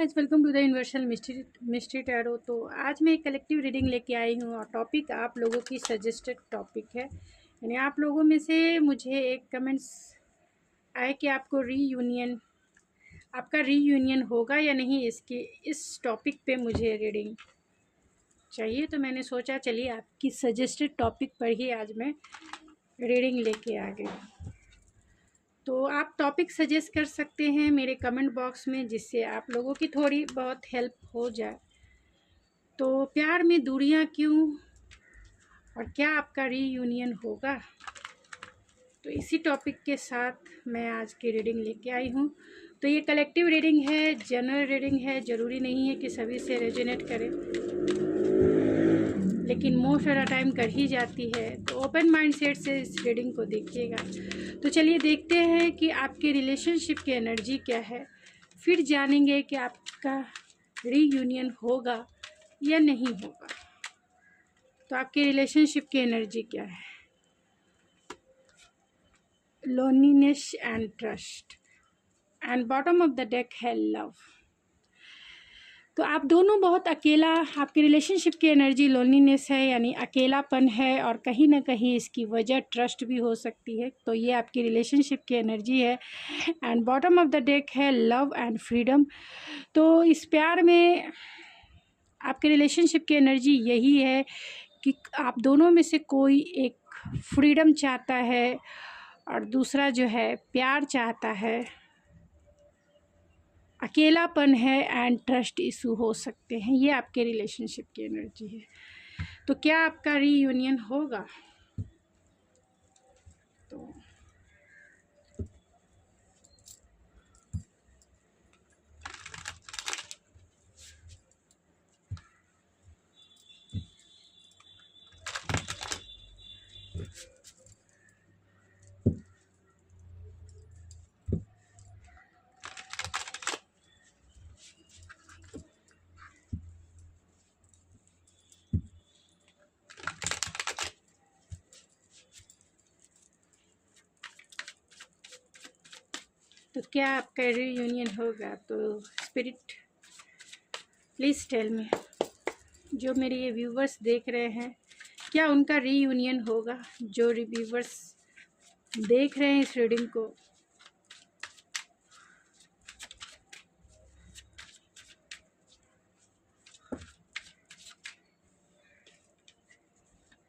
Guys, welcome to the universal mystery tarot. तो आज मैं एक कलेक्टिव रीडिंग लेके आई हूँ और टॉपिक आप लोगों की सजेस्टेड टॉपिक है। यानी आप लोगों में से मुझे एक कमेंट्स आए कि आपका रीयूनियन होगा या नहीं, इस टॉपिक पे मुझे रीडिंग चाहिए। तो मैंने सोचा चलिए आपकी सजेस्टेड टॉपिक पर ही आज मैं रीडिंग लेके आ गई। तो आप टॉपिक सजेस्ट कर सकते हैं मेरे कमेंट बॉक्स में, जिससे आप लोगों की थोड़ी बहुत हेल्प हो जाए। तो प्यार में दूरियां क्यों और क्या आपका रीयूनियन होगा, तो इसी टॉपिक के साथ मैं आज की रीडिंग लेके आई हूँ। तो ये कलेक्टिव रीडिंग है, जनरल रीडिंग है, ज़रूरी नहीं है कि सभी से रेजोनेट करें, लेकिन मोस्ट ऑफ द टाइम कर ही जाती है। तो ओपन माइंड सेट से इस रीडिंग को देखिएगा। तो चलिए देखते हैं कि आपके रिलेशनशिप की एनर्जी क्या है, फिर जानेंगे कि आपका रीयूनियन होगा या नहीं होगा। तो आपके रिलेशनशिप की एनर्जी क्या है? Loneliness and trust, and bottom of the deck है लव। तो आप दोनों बहुत अकेला, आपके रिलेशनशिप की एनर्जी लोनलीनेस है, यानी अकेलापन है, और कहीं ना कहीं इसकी वजह ट्रस्ट भी हो सकती है। तो ये आपकी रिलेशनशिप की एनर्जी है। And bottom of the deck है लव एंड फ्रीडम। तो इस प्यार में आपके रिलेशनशिप की एनर्जी यही है कि आप दोनों में से कोई एक फ्रीडम चाहता है और दूसरा जो है प्यार चाहता है। अकेलापन है एंड ट्रस्ट इशू हो सकते हैं। ये आपके रिलेशनशिप की एनर्जी है। तो क्या आपका रीयूनियन होगा? तो क्या आपका रीयूनियन होगा? तो स्पिरिट प्लीज़ टेल मी, जो मेरे ये व्यूवर्स देख रहे हैं, क्या उनका रीयूनियन होगा? जो व्यूवर्स देख रहे हैं इस रीडिंग को,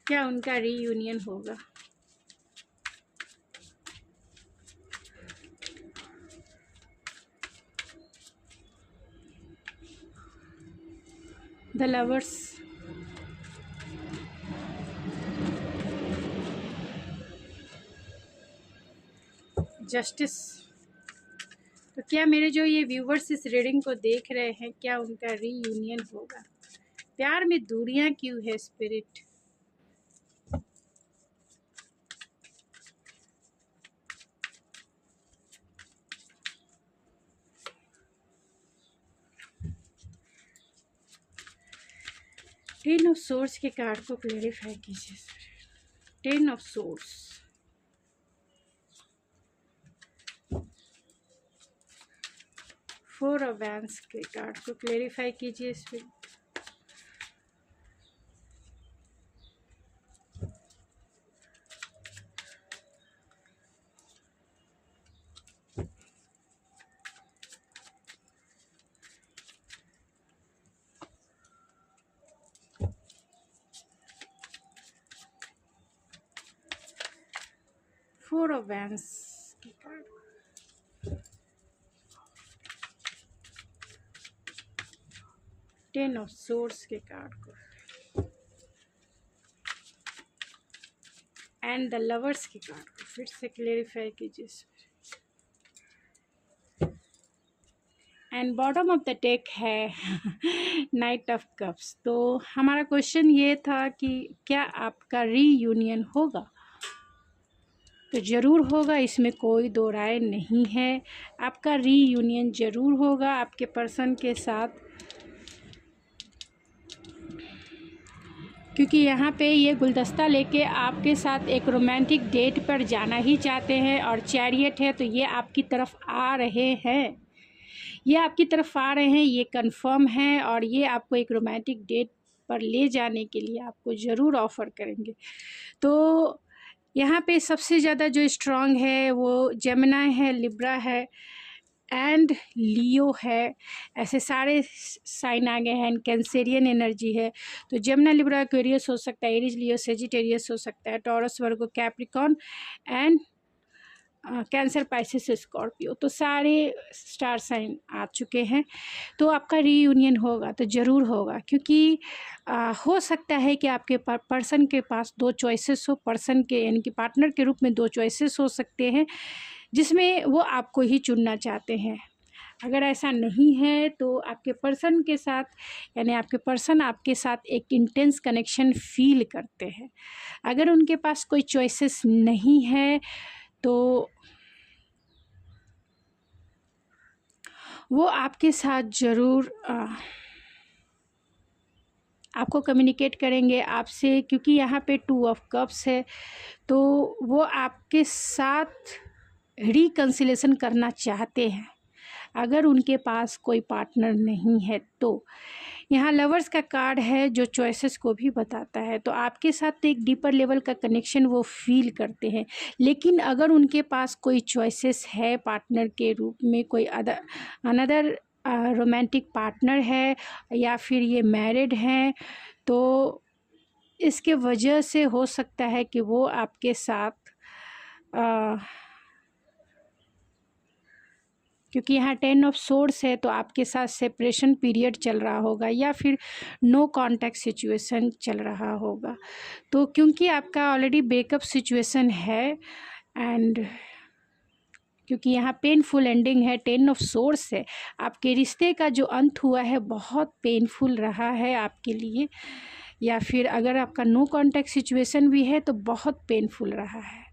क्या उनका रीयूनियन होगा? The lovers, justice. तो क्या मेरे जो ये व्यूवर्स इस रीडिंग को देख रहे हैं, क्या उनका रीयूनियन होगा? प्यार में दूरियां क्यों है स्पिरिट? टेन ऑफ सोर्स के कार्ड को क्लेरिफाई कीजिए sir. Ten of source, four of wands के कार्ड को क्लेरिफाई कीजिए इसमें। फोर ऑफ वैंड्स के कार्ड, टेन ऑफ सोर्स के कार्ड को, एंड द लवर्स के कार्ड को फिर से क्लेरिफाई कीजिए। And bottom of the deck है नाइट ऑफ कप्स। तो हमारा क्वेश्चन ये था कि क्या आपका रीयूनियन होगा? तो ज़रूर होगा, इसमें कोई दो राय नहीं है। आपका रीयूनियन ज़रूर होगा आपके पर्सन के साथ, क्योंकि यहाँ पे ये गुलदस्ता लेके आपके साथ एक रोमांटिक डेट पर जाना ही चाहते हैं, और चैरियट है तो ये आपकी तरफ आ रहे हैं। ये आपकी तरफ आ रहे हैं, ये कंफर्म है, और ये आपको एक रोमांटिक डेट पर ले जाने के लिए आपको ज़रूर ऑफ़र करेंगे। तो यहाँ पे सबसे ज़्यादा जो स्ट्रॉन्ग है वो जेमिनी है, लिब्रा है एंड लियो है। ऐसे सारे साइन आ गए हैं। एंड कैंसेरियन एनर्जी है, तो जेमिनी, लिब्रा, एक्वेरियस हो सकता है, एरीज, लियो, सेजिटेरियस हो सकता है, taurus, Virgo, Capricorn and cancer, Pisces, Scorpio. तो सारे स्टार साइन आ चुके हैं। तो आपका रीयूनियन होगा तो ज़रूर होगा, क्योंकि हो सकता है कि आपके पर्सन के पास दो चॉइसेस हो, पर्सन के यानी कि पार्टनर के रूप में दो चॉइसेस हो सकते हैं, जिसमें वो आपको ही चुनना चाहते हैं। अगर ऐसा नहीं है तो आपके पर्सन के साथ यानी आपके पर्सन आपके साथ एक इंटेंस कनेक्शन फील करते हैं। अगर उनके पास कोई चॉइसेस नहीं है तो वो आपके साथ ज़रूर आपको कम्युनिकेट करेंगे आपसे, क्योंकि यहाँ पे 2 ऑफ कप्स है, तो वो आपके साथ रिकन्सिलेशन करना चाहते हैं अगर उनके पास कोई पार्टनर नहीं है। तो यहाँ लवर्स का कार्ड है जो चॉइसेस को भी बताता है, तो आपके साथ एक डीपर लेवल का कनेक्शन वो फील करते हैं। लेकिन अगर उनके पास कोई चॉइसेस है पार्टनर के रूप में, कोई अनदर रोमांटिक पार्टनर है या फिर ये मैरिड हैं, तो इसके वजह से हो सकता है कि वो आपके साथ क्योंकि यहाँ 10 ऑफ सोर्ड्स है, तो आपके साथ सेपरेशन पीरियड चल रहा होगा या फिर नो कांटेक्ट सिचुएशन चल रहा होगा। तो क्योंकि आपका ऑलरेडी ब्रेकअप सिचुएशन है एंड क्योंकि यहाँ पेनफुल एंडिंग है, 10 ऑफ सोर्ड्स है, आपके रिश्ते का जो अंत हुआ है बहुत पेनफुल रहा है आपके लिए, या फिर अगर आपका नो कांटेक्ट सिचुएशन भी है तो बहुत पेनफुल रहा है।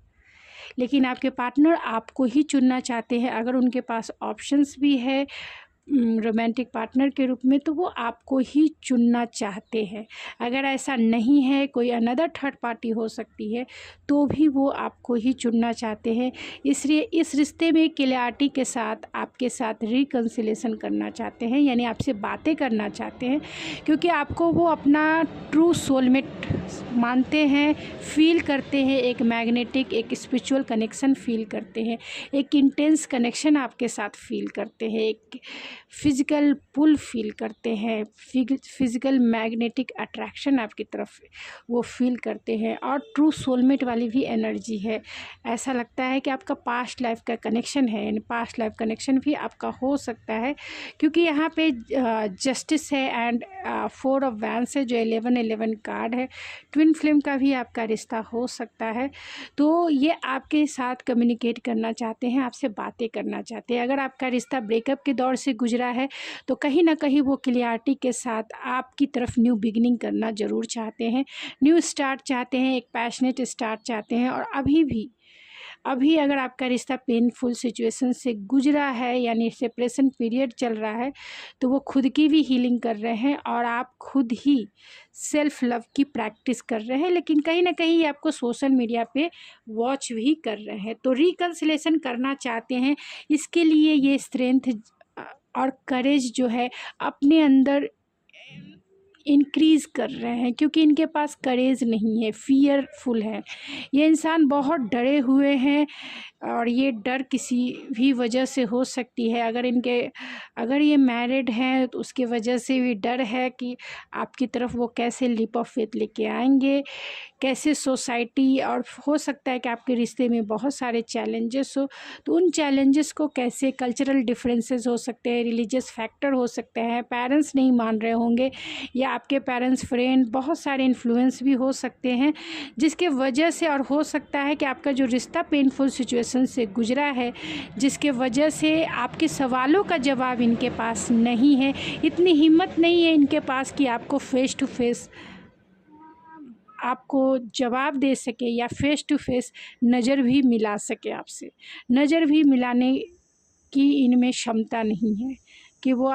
लेकिन आपके पार्टनर आपको ही चुनना चाहते हैं। अगर उनके पास ऑप्शंस भी है रोमांटिक पार्टनर के रूप में, तो वो आपको ही चुनना चाहते हैं। अगर ऐसा नहीं है, कोई अनदर थर्ड पार्टी हो सकती है, तो भी वो आपको ही चुनना चाहते हैं। इसलिए इस रिश्ते में क्लैरिटी के साथ आपके साथ रिकन्सिलेशन करना चाहते हैं, यानी आपसे बातें करना चाहते हैं, क्योंकि आपको वो अपना ट्रू सोलमेट मानते हैं, फील करते हैं, एक मैग्नेटिक, एक स्पिरिचुअल कनेक्शन फील करते हैं, एक इंटेंस कनेक्शन आपके साथ फील करते हैं, एक फिज़िकल पुल फील करते हैं, फिज़िकल मैग्नेटिक अट्रैक्शन आपकी तरफ वो फील करते हैं, और ट्रू सोलमेट वाली भी एनर्जी है। ऐसा लगता है कि आपका पास्ट लाइफ का कनेक्शन है, यानी पास्ट लाइफ कनेक्शन भी आपका हो सकता है, क्योंकि यहाँ पे जस्टिस है एंड 4 ऑफ वैंड्स है जो 11-11 कार्ड है। ट्विन फ्लेम का भी आपका रिश्ता हो सकता है। तो ये आपके साथ कम्युनिकेट करना चाहते हैं, आपसे बातें करना चाहते हैं। अगर आपका रिश्ता ब्रेकअप के दौर से गुजरा है तो कहीं ना कहीं वो क्लियरिटी के साथ आपकी तरफ न्यू बिगिनिंग करना ज़रूर चाहते हैं, न्यू स्टार्ट चाहते हैं, एक पैशनेट स्टार्ट चाहते हैं। और अभी अगर आपका रिश्ता पेनफुल सिचुएशन से गुजरा है, यानी सेपरेशन पीरियड चल रहा है, तो वो खुद की भी हीलिंग कर रहे हैं और आप खुद ही सेल्फ लव की प्रैक्टिस कर रहे हैं। लेकिन कहीं ना कहीं आपको सोशल मीडिया पे वॉच भी कर रहे हैं, तो रिकन्सिलेशन करना चाहते हैं। इसके लिए ये स्ट्रेंथ और करेज जो है अपने अंदर इंक्रीज़ कर रहे हैं, क्योंकि इनके पास करेज नहीं है, फियरफुल है। ये इंसान बहुत डरे हुए हैं और ये डर किसी भी वजह से हो सकती है। अगर ये मैरिड हैं तो उसके वजह से भी डर है कि आपकी तरफ वो कैसे लीप ऑफ फेथ लेके आएंगे, कैसे सोसाइटी, और हो सकता है कि आपके रिश्ते में बहुत सारे चैलेंजेस हो, तो उन चैलेंजेस को कैसे, कल्चरल डिफरेंसेस हो सकते हैं, रिलीजियस फैक्टर हो सकते हैं, पेरेंट्स नहीं मान रहे होंगे, या आपके पेरेंट्स, फ्रेंड, बहुत सारे इन्फ्लुएंस भी हो सकते हैं, जिसके वजह से, और हो सकता है कि आपका जो रिश्ता पेनफुल सिचुएशन से गुजरा है, जिसके वजह से आपके सवालों का जवाब इनके पास नहीं है, इतनी हिम्मत नहीं है इनके पास कि आपको फेस टू फेस आपको जवाब दे सके, या फेस टू फेस नज़र भी मिला सके, आपसे नज़र भी मिलाने की इनमें क्षमता नहीं है कि वो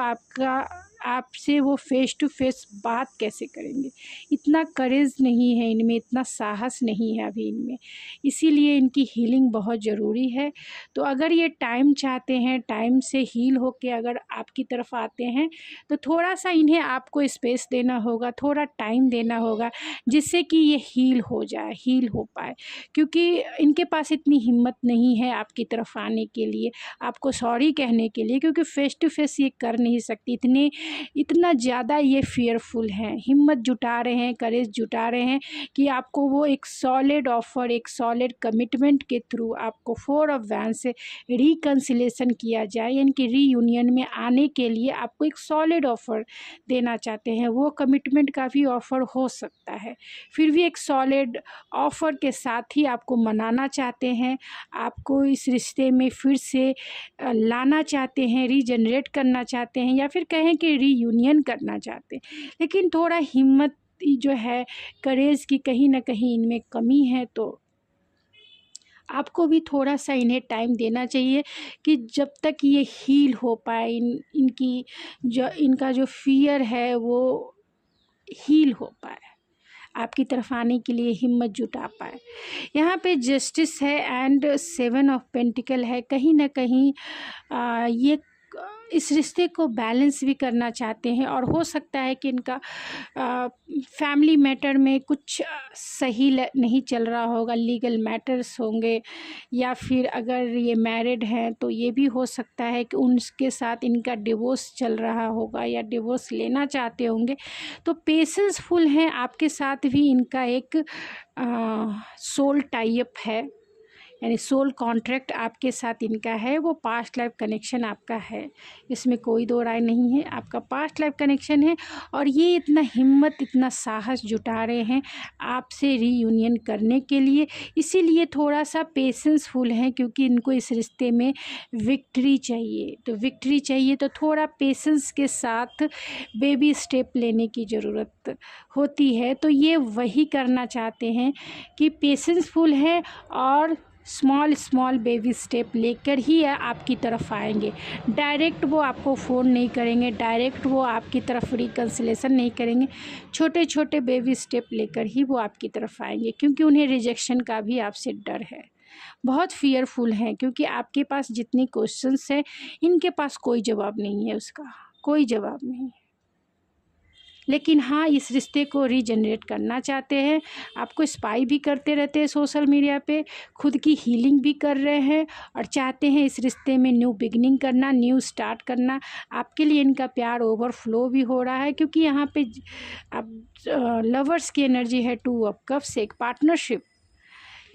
आपसे वो फेस टू फेस बात कैसे करेंगे? इतना करेज नहीं है इनमें, इतना साहस नहीं है अभी इनमें, इसीलिए इनकी हीलिंग बहुत ज़रूरी है। तो अगर ये टाइम चाहते हैं, टाइम से हील होके अगर आपकी तरफ आते हैं, तो थोड़ा-सा इन्हें आपको स्पेस देना होगा, थोड़ा टाइम देना होगा, जिससे कि ये हील हो जाए, हील हो पाए। क्योंकि इनके पास इतनी हिम्मत नहीं है आपकी तरफ आने के लिए, आपको सॉरी कहने के लिए, क्योंकि फ़ेस टू फ़ेस ये कर नहीं सकती, इतना ज़्यादा ये फ़ियरफुल हैं। हिम्मत जुटा रहे हैं, करेज जुटा रहे हैं कि आपको वो एक सॉलिड ऑफ़र, एक सॉलिड कमिटमेंट के थ्रू आपको 4 ऑफ वैंड्स से रिकन्सिलेशन किया जाए, यानी कि रीयूनियन में आने के लिए आपको एक सॉलिड ऑफ़र देना चाहते हैं। वो कमिटमेंट का भी ऑफ़र हो सकता है, फिर भी एक सॉलिड ऑफ़र के साथ ही आपको मनाना चाहते हैं, आपको इस रिश्ते में फिर से लाना चाहते हैं, रीजनरेट करना चाहते हैं, या फिर कहें कि रीयूनियन करना चाहते हैं। लेकिन थोड़ा हिम्मत जो है, करेज की कहीं न कहीं इनमें कमी है, तो आपको भी थोड़ा-सा इन्हें टाइम देना चाहिए कि जब तक ये हील हो पाए, इनका जो फ़ियर है वो हील हो पाए, आपकी तरफ आने के लिए हिम्मत जुटा पाए। यहाँ पे जस्टिस है एंड 7 ऑफ पेंटिकल है। कहीं न कहीं ये इस रिश्ते को बैलेंस भी करना चाहते हैं, और हो सकता है कि इनका फैमिली मैटर में कुछ सही नहीं चल रहा होगा, लीगल मैटर्स होंगे, या फिर अगर ये मैरिड हैं तो ये भी हो सकता है कि उनके साथ इनका डिवोर्स चल रहा होगा या डिवोर्स लेना चाहते होंगे। तो पेशेंसफुल हैं, आपके साथ भी इनका एक सोल टाई अप है, यानी सोल कॉन्ट्रैक्ट आपके साथ इनका है, वो पास्ट लाइफ कनेक्शन आपका है, इसमें कोई दो राय नहीं है, आपका पास्ट लाइफ कनेक्शन है। और ये इतना हिम्मत, इतना साहस जुटा रहे हैं आपसे रीयूनियन करने के लिए, इसीलिए थोड़ा सा पेशेंसफुल हैं, क्योंकि इनको इस रिश्ते में विक्ट्री चाहिए। तो विक्ट्री चाहिए तो थोड़ा पेशेंस के साथ बेबी स्टेप लेने की ज़रूरत होती है। तो ये वही करना चाहते हैं कि पेशेंसफुल है और स्मॉल बेबी स्टेप लेकर ही आपकी तरफ आएंगे। डायरेक्ट वो आपको फ़ोन नहीं करेंगे, डायरेक्ट वो आपकी तरफ रिकन्सिलेशन नहीं करेंगे, छोटे छोटे बेबी स्टेप लेकर ही वो आपकी तरफ आएंगे, क्योंकि उन्हें रिजेक्शन का भी आपसे डर है। बहुत फियरफुल हैं, क्योंकि आपके पास जितनी क्वेश्चंस हैं, इनके पास कोई जवाब नहीं है, उसका कोई जवाब नहीं। लेकिन हाँ, इस रिश्ते को रीजनरेट करना चाहते हैं, आपको स्पाई भी करते रहते हैं सोशल मीडिया पे, खुद की हीलिंग भी कर रहे हैं, और चाहते हैं इस रिश्ते में न्यू बिगनिंग करना, न्यू स्टार्ट करना। आपके लिए इनका प्यार ओवरफ्लो भी हो रहा है, क्योंकि यहाँ पे अब लवर्स की एनर्जी है, 2 ऑफ कप्स, एक पार्टनरशिप।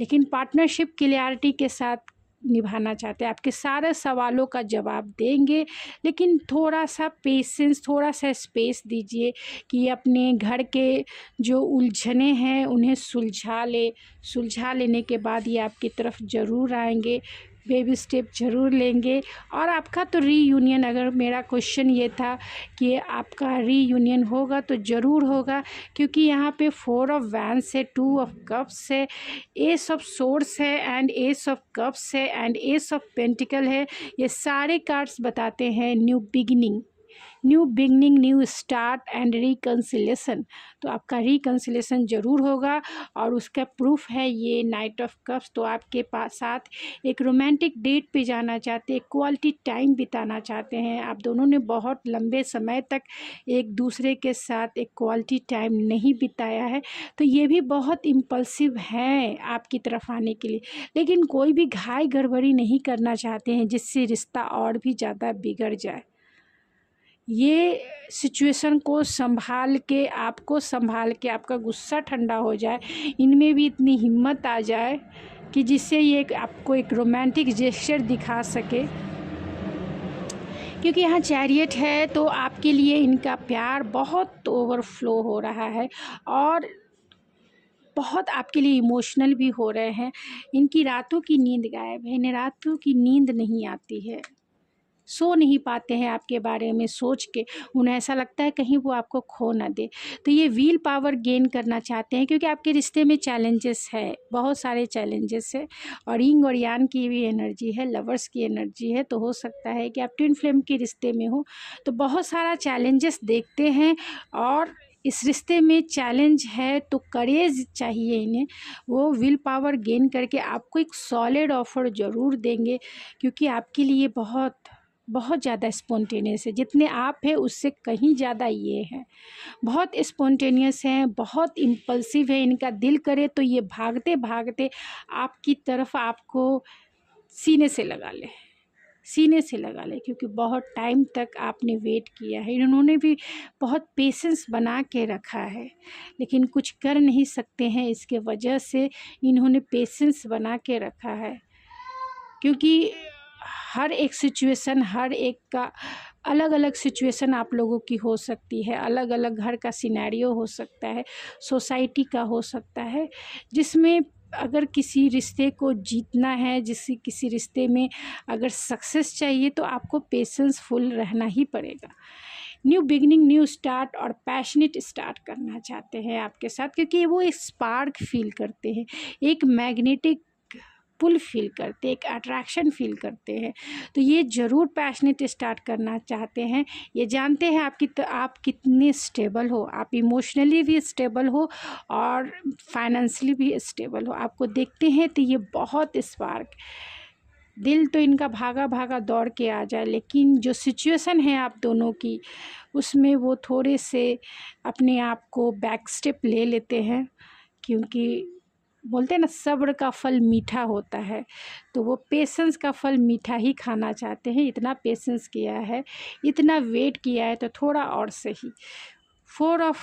लेकिन पार्टनरशिप क्लियरिटी के साथ निभाना चाहते हैं, आपके सारे सवालों का जवाब देंगे, लेकिन थोड़ा सा पेशेंस, थोड़ा सा स्पेस दीजिए कि अपने घर के जो उलझने हैं उन्हें सुलझा लेने के बाद ये आपकी तरफ ज़रूर आएंगे, बेबी स्टेप ज़रूर लेंगे। और आपका तो रीयूनियन, अगर मेरा क्वेश्चन ये था कि आपका रीयूनियन होगा तो ज़रूर होगा, क्योंकि यहाँ पे 4 ऑफ वैंड्स है, 2 ऑफ कप्स है, एस ऑफ सोर्ड्स है एंड एस ऑफ कप्स है एंड एस ऑफ पेंटिकल है। ये सारे कार्ड्स बताते हैं new beginning, new start and reconciliation. तो आपका रिकन्सिलेशन ज़रूर होगा, और उसका प्रूफ है ये नाइट ऑफ कप्स। तो आपके पास साथ एक रोमांटिक डेट पे जाना चाहते हैं, क्वालिटी टाइम बिताना चाहते हैं। आप दोनों ने बहुत लंबे समय तक एक दूसरे के साथ एक क्वालिटी टाइम नहीं बिताया है, तो ये भी बहुत इम्पल्सिव हैं आपकी तरफ आने के लिए, लेकिन कोई भी घाई गड़बड़ी नहीं करना चाहते हैं जिससे रिश्ता और भी ज़्यादा बिगड़ जाए। ये सिचुएशन को संभाल के, आपको संभाल के आपका गुस्सा ठंडा हो जाए, इनमें भी इतनी हिम्मत आ जाए कि जिससे ये आपको एक रोमांटिक जेस्चर दिखा सके। क्योंकि यहाँ चैरियट है, तो आपके लिए इनका प्यार बहुत ओवरफ्लो हो रहा है, और बहुत आपके लिए इमोशनल भी हो रहे हैं। इनकी रातों की नींद गायब है, इन्हें रातों की नींद नहीं आती है। सो नहीं पाते हैं आपके बारे में सोच के, उन्हें ऐसा लगता है कहीं वो आपको खो ना दे। तो ये व्हील पावर गेन करना चाहते हैं क्योंकि आपके रिश्ते में चैलेंजेस है, बहुत सारे चैलेंजेस है, और यिंग और यांग की भी एनर्जी है, लवर्स की एनर्जी है। तो हो सकता है कि आप ट्विन फ्लेम के रिश्ते में हो तो बहुत सारा चैलेंजेस देखते हैं, और इस रिश्ते में चैलेंज है तो करेज चाहिए इन्हें। वो विल पावर गेन करके आपको एक सॉलिड ऑफर ज़रूर देंगे, क्योंकि आपके लिए बहुत बहुत ज़्यादा स्पॉन्टेनियस है। जितने आप हैं उससे कहीं ज़्यादा ये है, बहुत स्पॉन्टेनियस हैं, बहुत इम्पल्सिव है। इनका दिल करे तो ये भागते भागते आपकी तरफ आपको सीने से लगा ले, सीने से लगा ले, क्योंकि बहुत टाइम तक आपने वेट किया है। इन्होंने भी बहुत पेशेंस बना के रखा है, लेकिन कुछ कर नहीं सकते हैं। इसके वजह से इन्होंने पेशेंस बना के रखा है, क्योंकि हर एक सिचुएशन, हर एक का अलग अलग सिचुएशन आप लोगों की हो सकती है, अलग अलग घर का सिनेरियो हो सकता है, सोसाइटी का हो सकता है, जिसमें अगर किसी रिश्ते को जीतना है, किसी रिश्ते में अगर सक्सेस चाहिए तो आपको पेशेंसफुल रहना ही पड़ेगा। न्यू बिगनिंग, न्यू स्टार्ट और पैशनेट स्टार्ट करना चाहते हैं आपके साथ, क्योंकि वो एक स्पार्क फील करते हैं, एक मैग्नेटिक पुल फील करते हैं, एक अट्रैक्शन फील करते हैं। तो ये ज़रूर पैशनेट स्टार्ट करना चाहते हैं। ये जानते हैं आप कितने स्टेबल हो, आप इमोशनली भी स्टेबल हो और फाइनेंशियली भी स्टेबल हो। आपको देखते हैं तो ये बहुत स्पार्क, दिल तो इनका भागा भागा दौड़ के आ जाए, लेकिन जो सिचुएशन है आप दोनों की, उसमें वो थोड़े से अपने आप को बैक स्टेप ले लेते हैं, क्योंकि बोलते हैं ना सब्र का फल मीठा होता है। तो वो पेशेंस का फल मीठा ही खाना चाहते हैं। इतना पेशेंस किया है, इतना वेट किया है, तो थोड़ा और सही। 4 ऑफ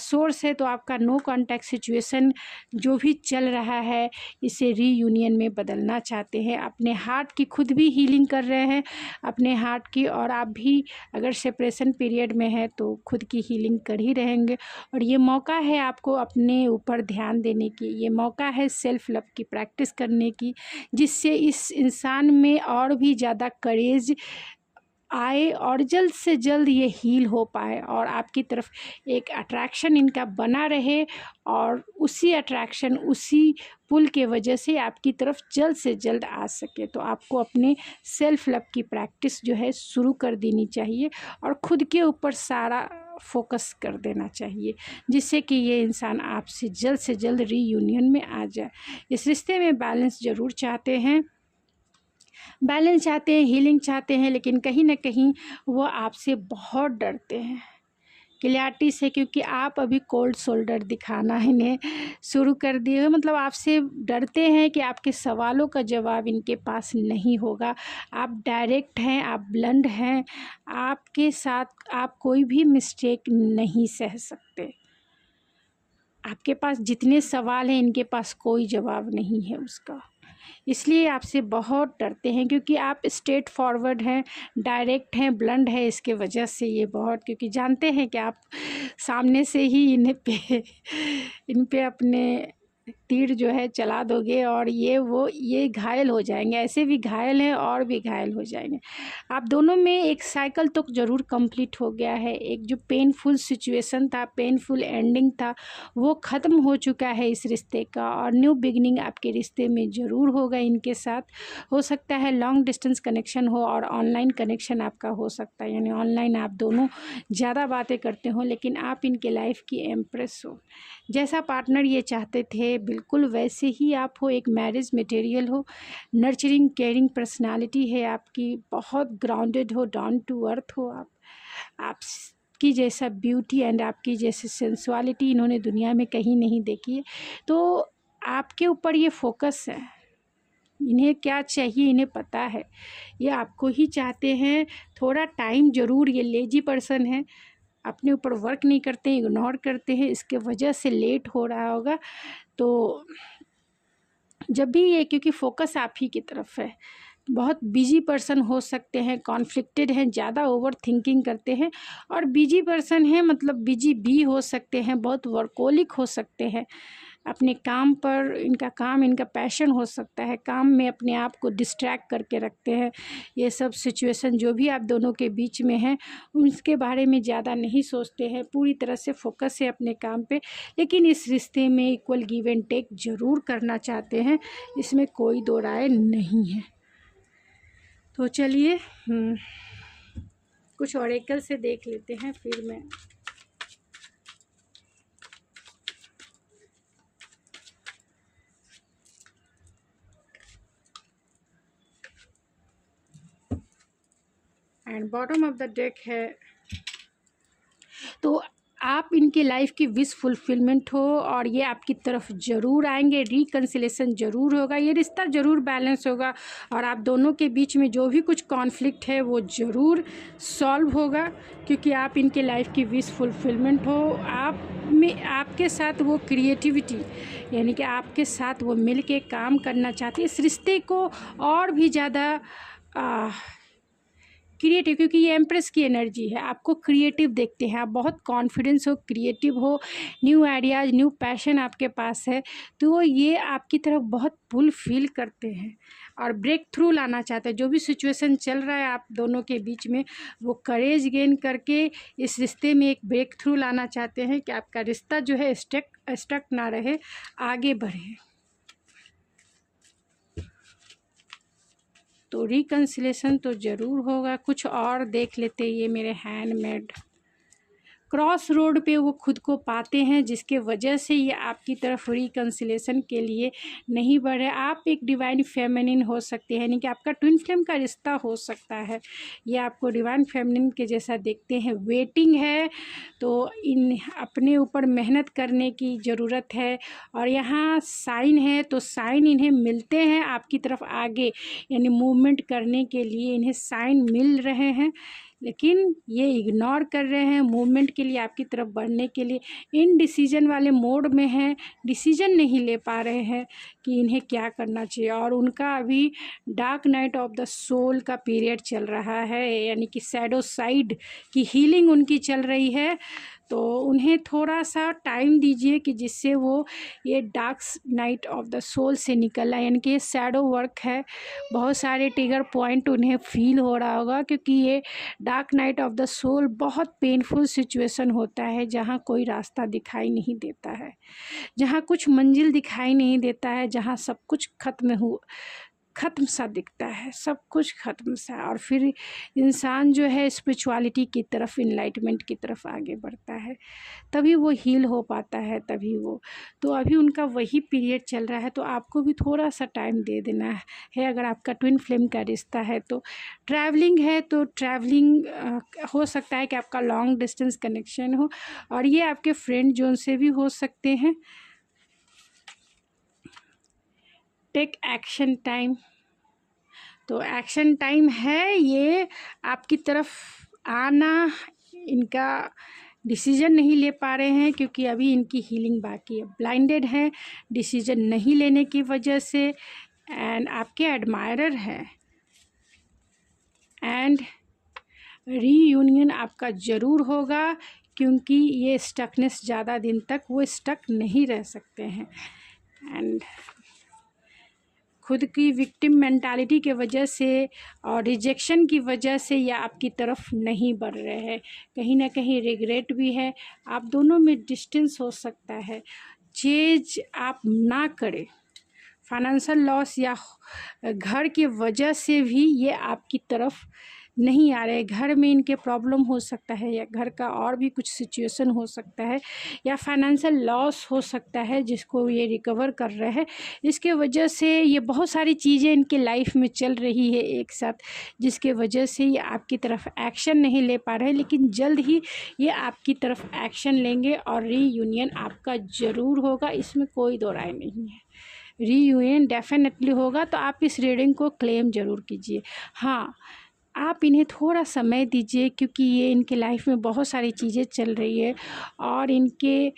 सोर्स है, तो आपका नो कॉन्टैक्ट सिचुएशन जो भी चल रहा है इसे रीयूनियन में बदलना चाहते हैं। अपने हार्ट की खुद भी हीलिंग कर रहे हैं, अपने हार्ट की, और आप भी अगर सेपरेशन पीरियड में है तो खुद की हीलिंग कर ही रहेंगे। और ये मौका है आपको अपने ऊपर ध्यान देने की, ये मौका है सेल्फ लव की प्रैक्टिस करने की, जिससे इस इंसान में और भी ज़्यादा करेज आए और जल्द से जल्द ये हील हो पाए, और आपकी तरफ एक अट्रैक्शन इनका बना रहे, और उसी अट्रैक्शन, उसी पुल के वजह से आपकी तरफ जल्द से जल्द आ सके। तो आपको अपने सेल्फ लव की प्रैक्टिस जो है शुरू कर देनी चाहिए, और खुद के ऊपर सारा फोकस कर देना चाहिए, जिससे कि ये इंसान आपसे जल्द से जल्द रीयूनियन में आ जाए। इस रिश्ते में बैलेंस ज़रूर चाहते हैं, बैलेंस चाहते हैं, हीलिंग चाहते हैं, लेकिन कहीं ना कहीं वो आपसे बहुत डरते हैं क्लैरिटी से, क्योंकि आप अभी कोल्ड शोल्डर दिखाना इन्हें शुरू कर दिए हो। मतलब आपसे डरते हैं कि आपके सवालों का जवाब इनके पास नहीं होगा। आप डायरेक्ट हैं, आप ब्लंट हैं, आपके साथ आप कोई भी मिस्टेक नहीं सह सकते। आपके पास जितने सवाल हैं इनके पास कोई जवाब नहीं है उसका, इसलिए आपसे बहुत डरते हैं, क्योंकि आप स्ट्रेट फॉरवर्ड हैं, डायरेक्ट हैं, ब्लंट है। इसके वजह से ये बहुत, क्योंकि जानते हैं कि आप सामने से ही इन पे अपने तीर जो है चला दोगे, और ये घायल हो जाएंगे, ऐसे भी घायल हैं और भी घायल हो जाएंगे। आप दोनों में एक साइकिल तो ज़रूर कंप्लीट हो गया है। एक जो पेनफुल सिचुएशन था, पेनफुल एंडिंग था, वो ख़त्म हो चुका है इस रिश्ते का, और न्यू बिगनिंग आपके रिश्ते में ज़रूर होगा इनके साथ। हो सकता है लॉन्ग डिस्टेंस कनेक्शन हो और ऑनलाइन कनेक्शन आपका हो सकता है, यानी ऑनलाइन आप दोनों ज़्यादा बातें करते हो, लेकिन आप इनके लाइफ की एम्प्रेस हो। जैसा पार्टनर ये चाहते थे बिल्कुल वैसे ही आप हो, एक मैरिज मटेरियल हो, नर्चरिंग केयरिंग पर्सनालिटी है आपकी, बहुत ग्राउंडेड हो, डाउन टू अर्थ हो आप की जैसा ब्यूटी एंड आपकी जैसी सेंसुअलिटी इन्होंने दुनिया में कहीं नहीं देखी है। तो आपके ऊपर ये फोकस है, इन्हें क्या चाहिए इन्हें पता है, ये आपको ही चाहते हैं। थोड़ा टाइम ज़रूर, ये लेजी पर्सन है, अपने ऊपर वर्क नहीं करते हैं, इग्नोर करते हैं, इसके वजह से लेट हो रहा होगा। तो जब भी ये, क्योंकि फोकस आप ही की तरफ है, बहुत बिजी पर्सन हो सकते हैं, कॉन्फ्लिक्टेड हैं, ज़्यादा ओवर थिंकिंग करते हैं, और बिजी पर्सन हैं मतलब बिजी भी हो सकते हैं, बहुत वर्कोलिक हो सकते हैं। अपने काम पर, इनका काम इनका पैशन हो सकता है, काम में अपने आप को डिस्ट्रैक्ट करके रखते हैं। ये सब सिचुएशन जो भी आप दोनों के बीच में है उसके बारे में ज़्यादा नहीं सोचते हैं, पूरी तरह से फोकस है अपने काम पे। लेकिन इस रिश्ते में इक्वल गिव एंड टेक ज़रूर करना चाहते हैं, इसमें कोई दो राय नहीं है। तो चलिए कुछ ऑरेकल से देख लेते हैं फिर मैं। And bottom of the deck है। तो आप इनके लाइफ की विश फुलफिलमेंट हो और ये आपकी तरफ ज़रूर आएंगे, रिकन्सिलेशन ज़रूर होगा, ये रिश्ता ज़रूर बैलेंस होगा और आप दोनों के बीच में जो भी कुछ कॉन्फ्लिक्ट है वो ज़रूर सॉल्व होगा, क्योंकि आप इनके लाइफ की विश फुलफिलमेंट हो। आप में आपके साथ वो क्रिएटिविटी, यानी कि आपके साथ वो मिल के काम करना चाहते हैं, इस रिश्ते को और भी ज़्यादा क्रिएटिव, क्योंकि ये एम्प्रेस की एनर्जी है, आपको क्रिएटिव देखते हैं, आप बहुत कॉन्फिडेंस हो, क्रिएटिव हो, न्यू आइडियाज़, न्यू पैशन आपके पास है, तो ये आपकी तरफ बहुत पुल फील करते हैं और ब्रेक थ्रू लाना चाहते हैं। जो भी सिचुएशन चल रहा है आप दोनों के बीच में, वो करेज गेन करके इस रिश्ते में एक ब्रेक थ्रू लाना चाहते हैं कि आपका रिश्ता जो है स्टक ना रहे, आगे बढ़े। तो रिकन्सिलेशन तो ज़रूर होगा। कुछ और देख लेते, ये मेरे हैंडमेड क्रॉस रोड पे वो खुद को पाते हैं, जिसके वजह से ये आपकी तरफ रिकन्सिलेशन के लिए नहीं बढ़े। आप एक डिवाइन फेमिनिन हो सकते हैं, यानी कि आपका ट्विन फ्लेम का रिश्ता हो सकता है, ये आपको डिवाइन फेमिनिन के जैसा देखते हैं। वेटिंग है तो इन अपने ऊपर मेहनत करने की ज़रूरत है और यहाँ साइन है तो साइन इन्हें मिलते हैं आपकी तरफ आगे, यानी मूवमेंट करने के लिए इन्हें साइन मिल रहे हैं, लेकिन ये इग्नोर कर रहे हैं मूवमेंट के लिए, आपकी तरफ बढ़ने के लिए इन डिसीजन वाले मोड में हैं, डिसीजन नहीं ले पा रहे हैं कि इन्हें क्या करना चाहिए। और उनका अभी dark night of the soul का पीरियड चल रहा है, यानी कि शैडो साइड की हीलिंग उनकी चल रही है। तो उन्हें थोड़ा सा टाइम दीजिए कि जिससे वो ये dark night of the soul से निकल आए, यानी कि ये शैडो वर्क है, बहुत सारे ट्रिगर पॉइंट उन्हें फील हो रहा होगा, क्योंकि ये dark night of the soul बहुत पेनफुल सिचुएशन होता है, जहाँ कोई रास्ता दिखाई नहीं देता है, जहाँ कुछ मंजिल दिखाई नहीं देता है, जहाँ सब कुछ ख़त्म सा दिखता है, सब कुछ ख़त्म सा, और फिर इंसान जो है स्पिरिचुअलिटी की तरफ, इनलाइटमेंट की तरफ आगे बढ़ता है, तभी वो हील हो पाता है, तभी वो। तो अभी उनका वही पीरियड चल रहा है, तो आपको भी थोड़ा सा टाइम दे देना है। अगर आपका ट्विन फ्लेम का रिश्ता है तो ट्रैवलिंग है, तो ट्रैवलिंग हो सकता है कि आपका लॉन्ग डिस्टेंस कनेक्शन हो, और ये आपके फ्रेंड जोन से भी हो सकते हैं। टेक एक्शन टाइम, तो एक्शन टाइम है, ये आपकी तरफ आना, इनका डिसीजन नहीं ले पा रहे हैं क्योंकि अभी इनकी हीलिंग बाकी है, ब्लाइंडेड है डिसीजन नहीं लेने की वजह से, एंड आपके एडमायरर है, एंड रीयूनियन आपका ज़रूर होगा, क्योंकि ये स्टकनेस ज़्यादा दिन तक वो स्टक नहीं रह सकते हैं, एंड खुद की विक्टिम मेंटालिटी के वजह से और रिजेक्शन की वजह से ये आपकी तरफ नहीं बढ़ रहे हैं, कहीं ना कहीं रिग्रेट भी है, आप दोनों में डिस्टेंस हो सकता है। चेंज आप ना करें, फाइनेंशियल लॉस या घर की वजह से भी ये आपकी तरफ नहीं आ रहे, घर में इनके प्रॉब्लम हो सकता है, या घर का और भी कुछ सिचुएशन हो सकता है, या फाइनेंशियल लॉस हो सकता है जिसको ये रिकवर कर रहे हैं, इसके वजह से ये बहुत सारी चीज़ें इनके लाइफ में चल रही है एक साथ, जिसके वजह से ये आपकी तरफ एक्शन नहीं ले पा रहे, लेकिन जल्द ही ये आपकी तरफ एक्शन लेंगे और रीयूनियन आपका ज़रूर होगा, इसमें कोई दो राय नहीं है, रीयूनियन डेफिनेटली होगा। तो आप इस रीडिंग को क्लेम ज़रूर कीजिए। हाँ, आप इन्हें थोड़ा समय दीजिए, क्योंकि ये इनके लाइफ में बहुत सारी चीज़ें चल रही है और इनके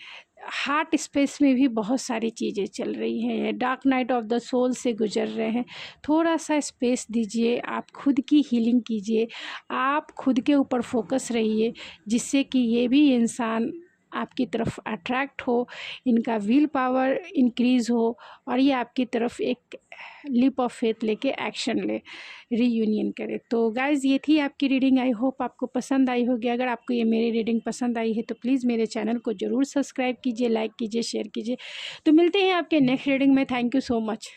हार्ट स्पेस में भी बहुत सारी चीज़ें चल रही हैं, dark night of the soul से गुजर रहे हैं। थोड़ा सा स्पेस दीजिए, आप खुद की हीलिंग कीजिए, आप खुद के ऊपर फोकस रहिए, जिससे कि ये भी इंसान आपकी तरफ अट्रैक्ट हो, इनका विल पावर इंक्रीज़ हो और ये आपकी तरफ एक लीप ऑफ फेथ लेके एक्शन ले, रीयूनियन करे। तो गाइज़ ये थी आपकी रीडिंग। आई होप आपको पसंद आई होगी। अगर आपको ये मेरी रीडिंग पसंद आई है तो प्लीज़ मेरे चैनल को ज़रूर सब्सक्राइब कीजिए, लाइक कीजिए, शेयर कीजिए। तो मिलते हैं आपके नेक्स्ट रीडिंग में। Thank you so much.